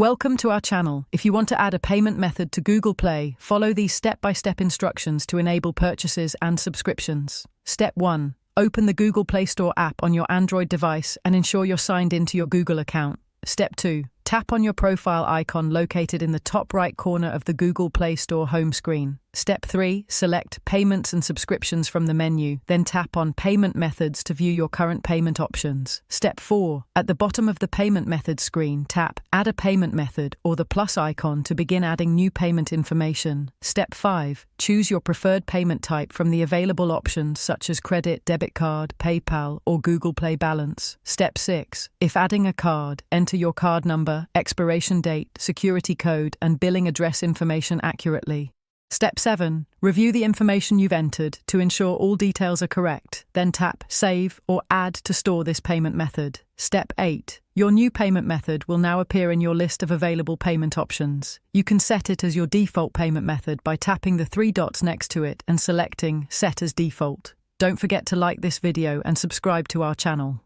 Welcome to our channel. If you want to add a payment method to Google Play, follow these step-by-step instructions to enable purchases and subscriptions. Step 1. Open the Google Play Store app on your Android device and ensure you're signed into your Google account. Step 2. Tap on your profile icon located in the top right corner of the Google Play Store home screen. Step 3. Select Payments and Subscriptions from the menu, then tap on Payment Methods to view your current payment options. Step 4. At the bottom of the Payment Methods screen, tap Add a Payment Method or the plus icon to begin adding new payment information. Step 5. Choose your preferred payment type from the available options such as credit, debit card, PayPal, or Google Play Balance. Step 6. If adding a card, enter your card number, expiration date, security code, and billing address information accurately. Step 7. Review the information you've entered to ensure all details are correct. Then tap Save or Add to store this payment method. Step 8. Your new payment method will now appear in your list of available payment options. You can set it as your default payment method by tapping the 3 dots next to it and selecting Set as Default. Don't forget to like this video and subscribe to our channel.